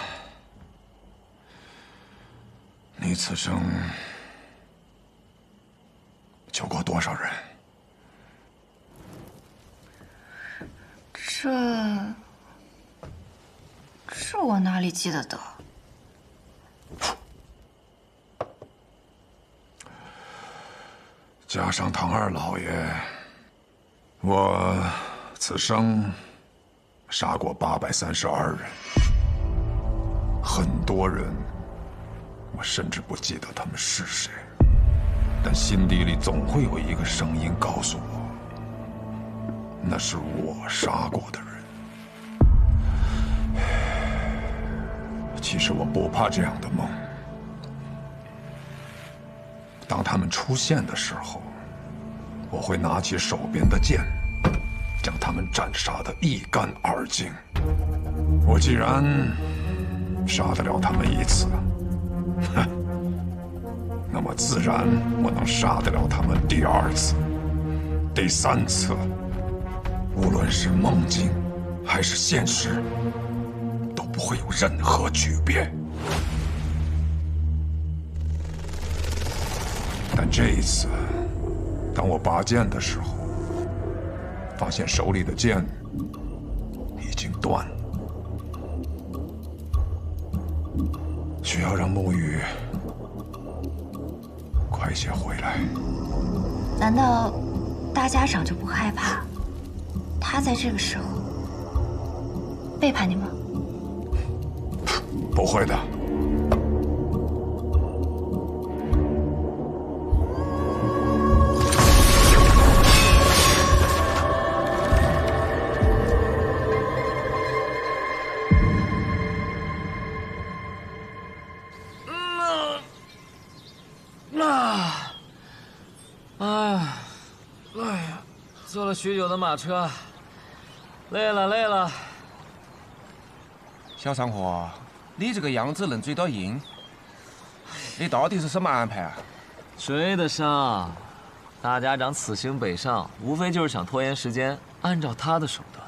你此生救过多少人？这我哪里记得得？ 加上唐二老爷，我此生杀过832人，很多人，我甚至不记得他们是谁，但心底里总会有一个声音告诉我，那是我杀过的人。其实我不怕这样的梦。 当他们出现的时候，我会拿起手边的剑，将他们斩杀得一干二净。我既然杀得了他们一次，哼，那么自然我能杀得了他们第2次、第3次。无论是梦境还是现实，都不会有任何区别。 但这一次，当我拔剑的时候，发现手里的剑已经断了，需要让沐雨快些回来。难道大家长就不害怕他在这个时候背叛你吗？不会的。 坐了许久的马车，累了。小上河，你这个样子能追到鹰，你到底是什么安排啊？追得上，大家长此行北上，无非就是想拖延时间，按照他的手段。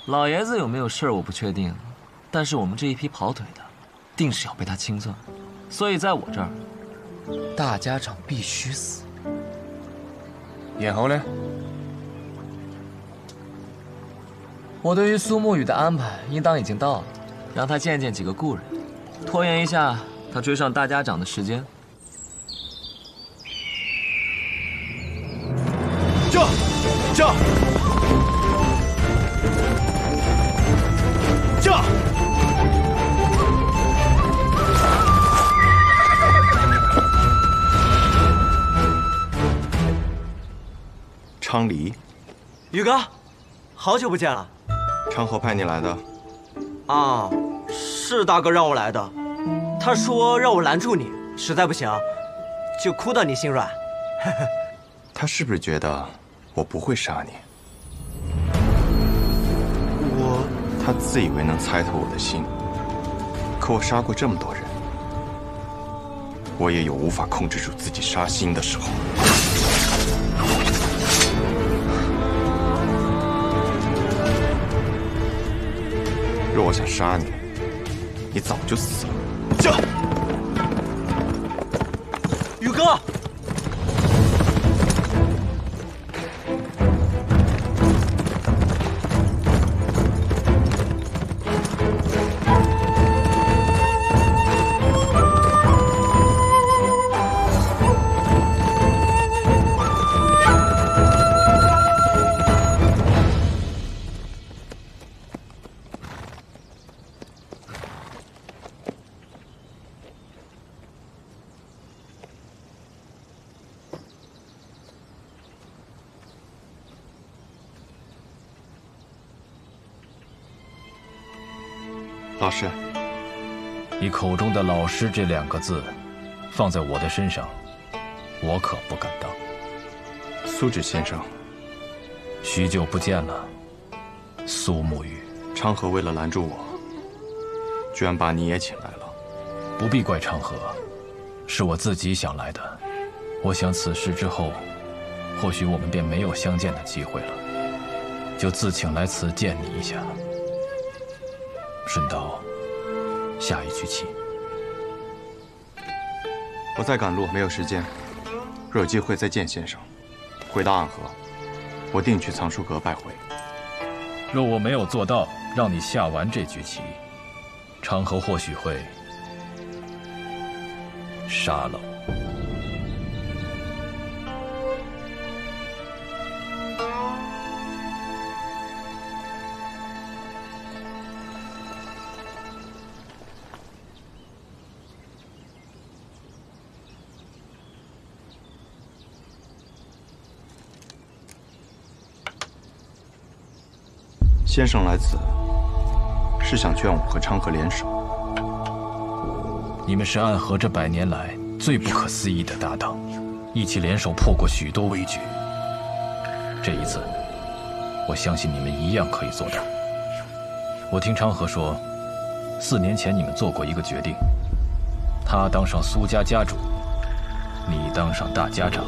老爷子有没有事儿我不确定，但是我们这一批跑腿的，定是要被他清算，所以在我这儿，大家长必须死。 然后呢？我对于苏沐雨的安排，应当已经到了，让他见见几个故人，拖延一下他追上大家长的时间。昌黎，宇哥，好久不见了。昌河派你来的？啊，是大哥让我来的。他说让我拦住你，实在不行，就哭到你心软。他是不是觉得我不会杀你？他自以为能猜透我的心，可我杀过这么多人，我也有无法控制住自己杀心的时候。若我想杀你，你早就死了。宇哥。老师，你口中的“老师”这2个字，放在我的身上，我可不敢当。苏芷先生，许久不见了，苏沐雨。昌河为了拦住我，居然把你也请来了。不必怪昌河，是我自己想来的。我想此事之后，或许我们便没有相见的机会了，就自请来此见你一下。顺道下一局棋。我在赶路，没有时间。若有机会再见先生。回到暗河，我定去藏书阁拜会。若我没有做到让你下完这局棋，昌河或许会杀了我。先生来此，是想劝我和昌河联手。你们是暗河这100年来最不可思议的搭档，一起联手破过许多危局。这一次，我相信你们一样可以做到。我听昌河说，4年前你们做过一个决定，他当上苏家家主，你当上大家长，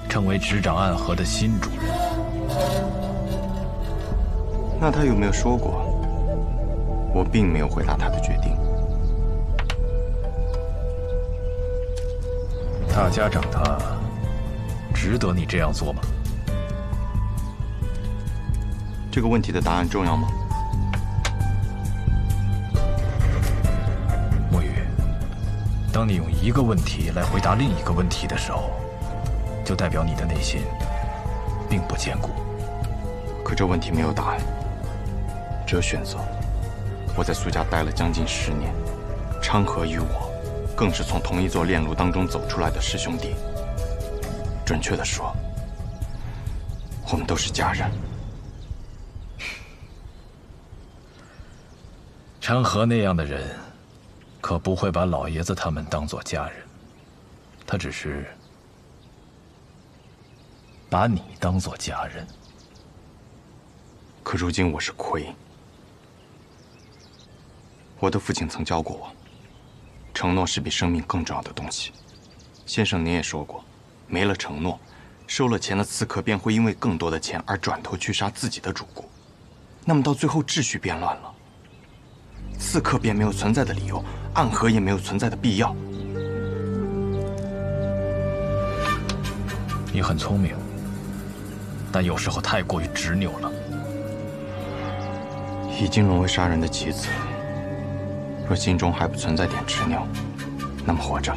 成为执掌暗河的新主人。那他有没有说过，我并没有回答他的决定？大家长他值得你这样做吗？这个问题的答案重要吗？沐雨，当你用一个问题来回答另一个问题的时候，就代表你的内心并不坚固。可这问题没有答案。只有选择。我在苏家待了将近10年，昌河与我，更是从同一座炼炉当中走出来的师兄弟。准确地说，我们都是家人。昌河那样的人，可不会把老爷子他们当作家人，他只是把你当作家人。可如今我是魁。我的父亲曾教过我，承诺是比生命更重要的东西。先生您也说过，没了承诺，收了钱的刺客便会因为更多的钱而转头去杀自己的主顾。那么到最后秩序变乱了，刺客便没有存在的理由，暗河也没有存在的必要。你很聪明，但有时候太过于执拗了。已经沦为杀人的棋子，若心中还不存在点执拗，那么活着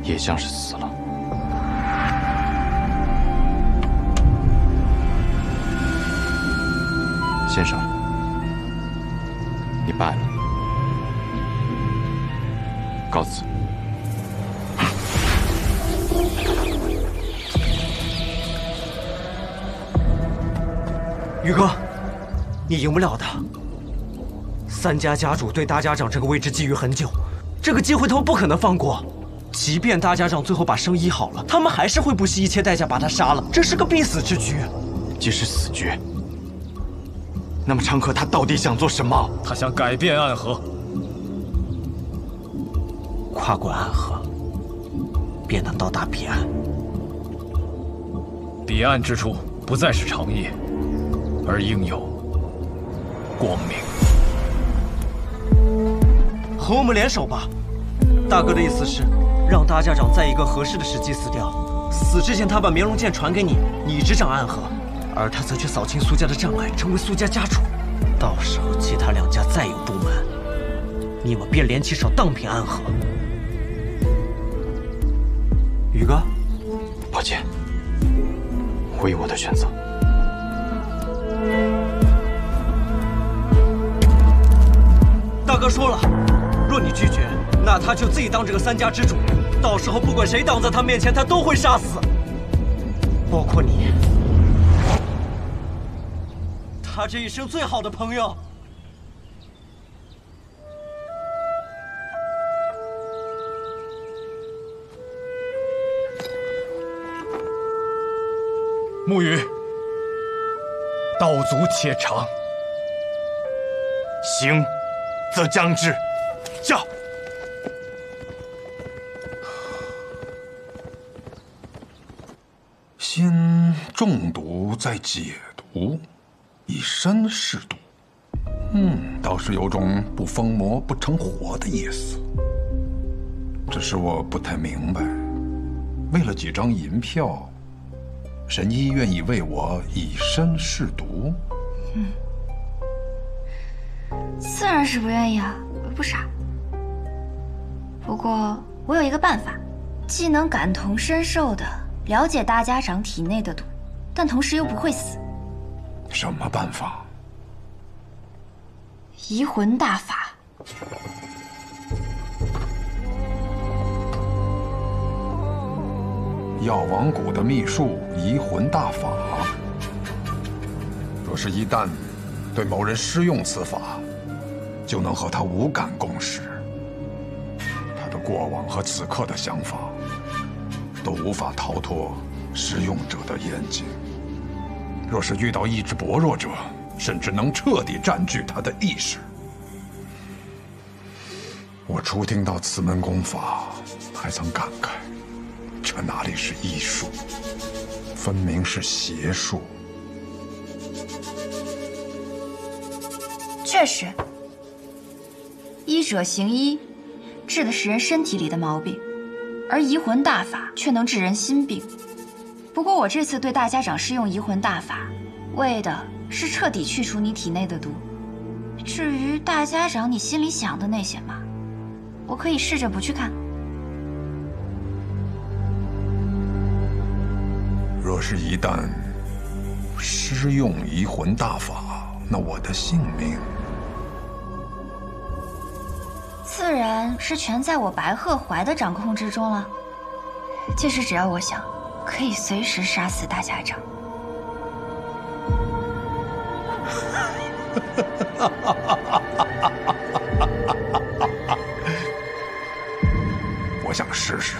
也像是死了。先生，你败了，告辞。宇哥，你赢不了的。三家家主对大家长这个位置觊觎很久，这个机会他们不可能放过。即便大家长最后把生医好了，他们还是会不惜一切代价把他杀了，这是个必死之局。即使死局，那么长河他到底想做什么？他想改变暗河，跨过暗河，便能到达彼岸。彼岸之处不再是长夜，而应有光明。和我们联手吧。大哥的意思是，让大家长在一个合适的时机死掉，死之前他把绵龙剑传给你，你执掌暗河，而他则去扫清苏家的障碍，成为苏家家主。到时候其他两家再有不满，你们便联起手荡平暗河。宇哥，抱歉，我有我的选择。大哥说了，若你拒绝，那他就自己当这个三家之主，到时候不管谁挡在他面前，他都会杀死，包括你，他这一生最好的朋友。沐雨，道阻且长，行则将之。驾！先中毒再解毒，以身试毒。倒是有种不疯魔不成活的意思。只是我不太明白，为了几张银票，神医愿意为我以身试毒？自然是不愿意啊，我又不傻。不过我有一个办法，既能感同身受的了解大家长体内的毒，但同时又不会死。什么办法？移魂大法。药王谷的秘术移魂大法，若是一旦对某人施用此法，就能和他无感共识。他的过往和此刻的想法，都无法逃脱施用者的眼睛。若是遇到意志薄弱者，甚至能彻底占据他的意识。我初听到此门功法，还曾感慨，这哪里是医术，分明是邪术。确实，医者行医，治的是人身体里的毛病，而移魂大法却能治人心病。不过我这次对大家长施用移魂大法，为的是彻底去除你体内的毒。至于大家长你心里想的那些嘛，我可以试着不去看。若是一旦施用移魂大法，那我的性命自然是全在我白鹤怀的掌控之中了。届时只要我想，可以随时杀死大家长。我想试试。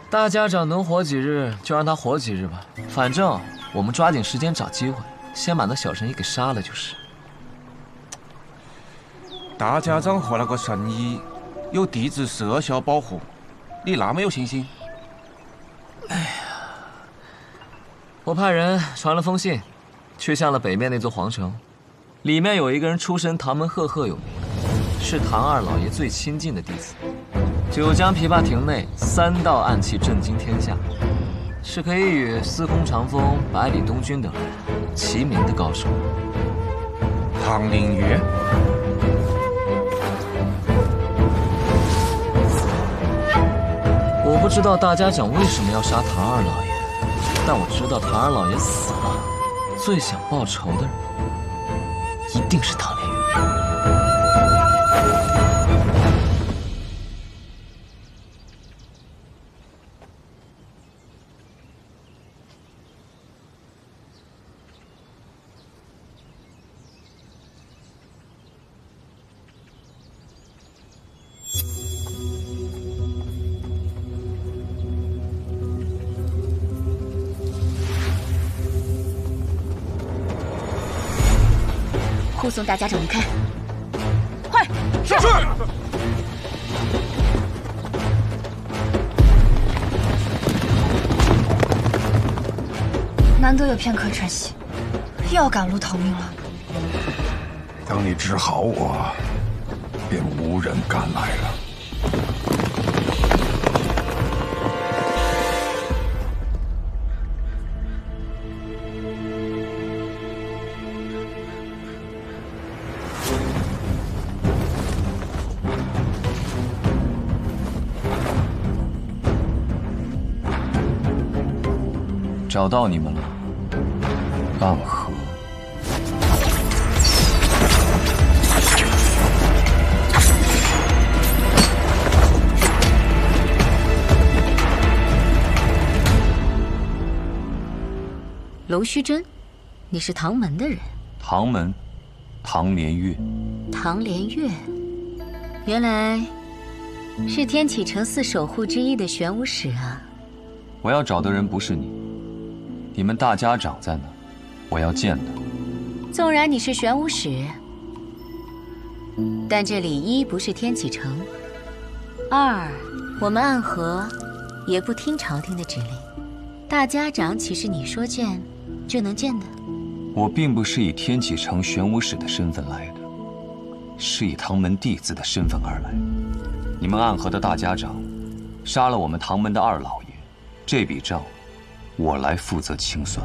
大家长能活几日就让他活几日吧，反正我们抓紧时间找机会，先把那小神医给杀了就是。大家长和那个神医有地质社校保护，你那么有信心？哎呀，我派人传了封信，去向了北面那座皇城，里面有一个人出身唐门赫赫有名，是唐二老爷最亲近的弟子。九江琵琶亭内3道暗器震惊天下，是可以与司空长风、百里东君等人齐名的高手。唐灵月，我不知道大家长为什么要杀唐二老爷，但我知道唐二老爷死了，最想报仇的人一定是唐莲玉。护送大家长离开，快！是。难得有片刻喘息，又要赶路逃命了。等你治好我，便无人敢来了。找到你们了，暗河。龙须真，你是唐门的人？唐门，唐莲月。唐莲月，原来是天启城4守护之一的玄武使啊！我要找的人不是你。你们大家长在哪？我要见他。纵然你是玄武使，但这里一不是天启城，二我们暗河也不听朝廷的指令。大家长岂是你说见就能见的？我并不是以天启城玄武使的身份来的，是以唐门弟子的身份而来。你们暗河的大家长杀了我们唐门的二老爷，这笔账我来负责清算。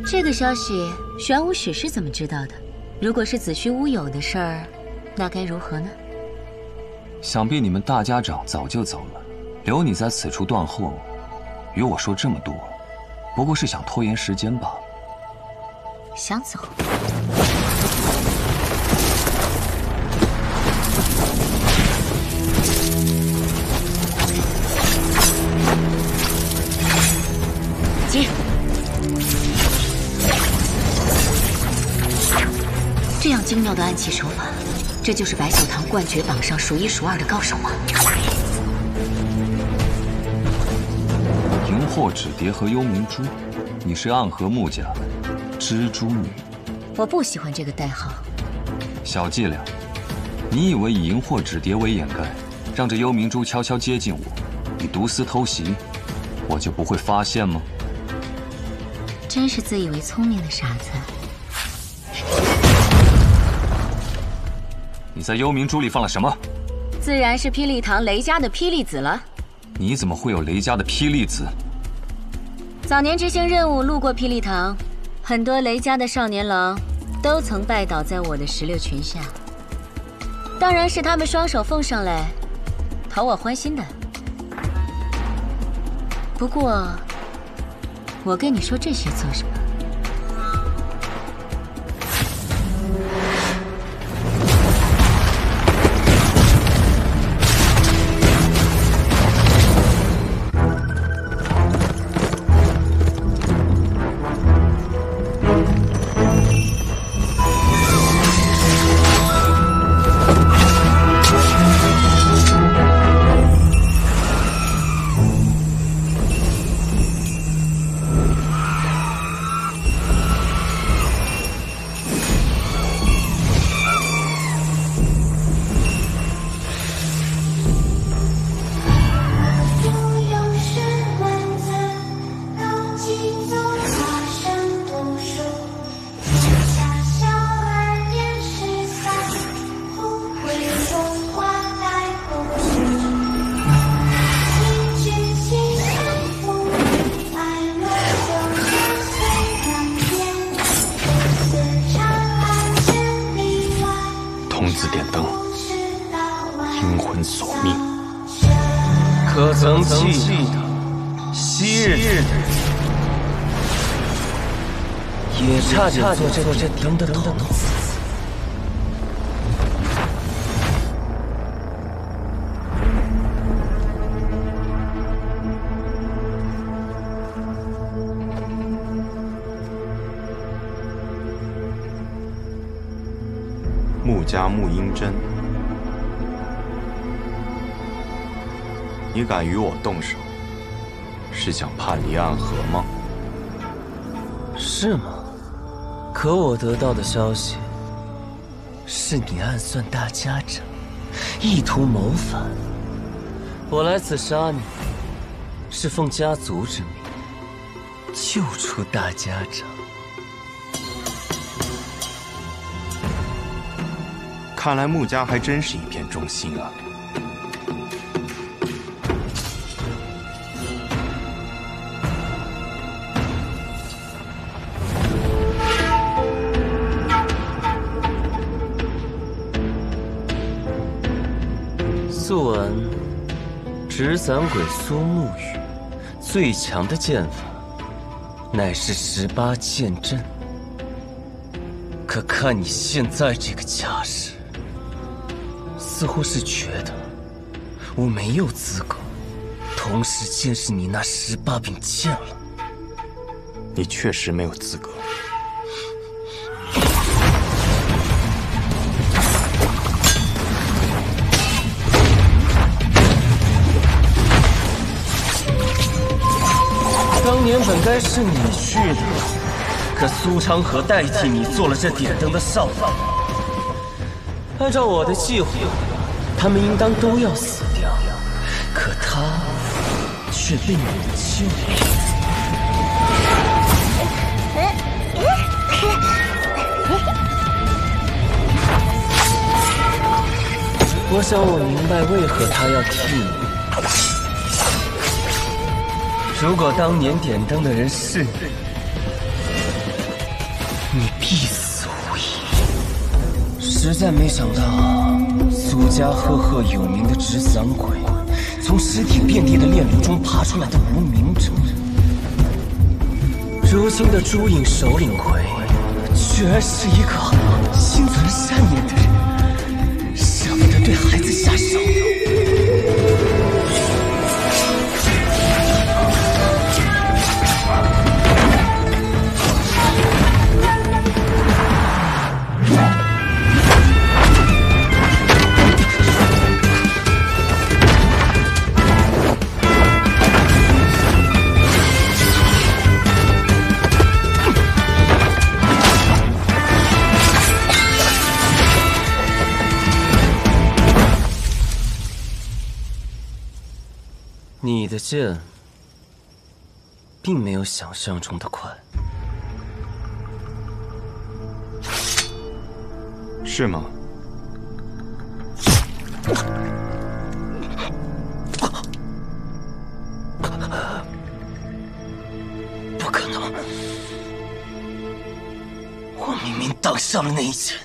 这个消息，玄武使是怎么知道的？如果是子虚乌有的事儿，那该如何呢？想必你们大家长早就走了，留你在此处断后，与我说这么多，不过是想拖延时间罢了。想走？接！这样精妙的暗器手法，这就是白秀堂冠绝榜上数1数2的高手吗？荧惑纸蝶和幽冥珠，你是暗河木家蜘蛛女。我不喜欢这个代号。小伎俩，你以为以荧惑纸蝶为掩盖，让这幽冥珠悄悄接近我，以毒丝偷袭，我就不会发现吗？真是自以为聪明的傻子。你在幽冥珠里放了什么？自然是霹雳堂雷家的霹雳子了。你怎么会有雷家的霹雳子？早年执行任务路过霹雳堂，很多雷家的少年郎都曾拜倒在我的石榴裙下。当然是他们双手奉上来，讨我欢心的。不过，我跟你说这些做什么？可曾记得昔日也差点做这灯的童子？家穆英真，你敢与我动手，是想叛离暗河吗？是吗？可我得到的消息是你暗算大家长，意图谋反。我来此杀你，是奉家族之命救出大家长。看来穆家还真是一片忠心啊。素闻纸伞鬼苏沐雨最强的剑法乃是18剑阵，可看你现在这个架势，似乎是觉得我没有资格同时见识你那18柄剑了。你确实没有资格。当年本该是你去的，可苏昌河代替你做了这点灯的少妇。按照我的计划，他们应当都要死掉，可他却被你救了。我想我明白为何他要替你。如果当年点灯的人是你，你必死无疑。实在没想到，苏家赫赫有名的纸伞鬼，从尸体遍地的炼炉中爬出来的无名者，如今的朱影首领魁，居然是一个心存善念的人，舍不得对孩子下手。你的剑并没有想象中的快，是吗？不可能！我明明挡上了那一剑，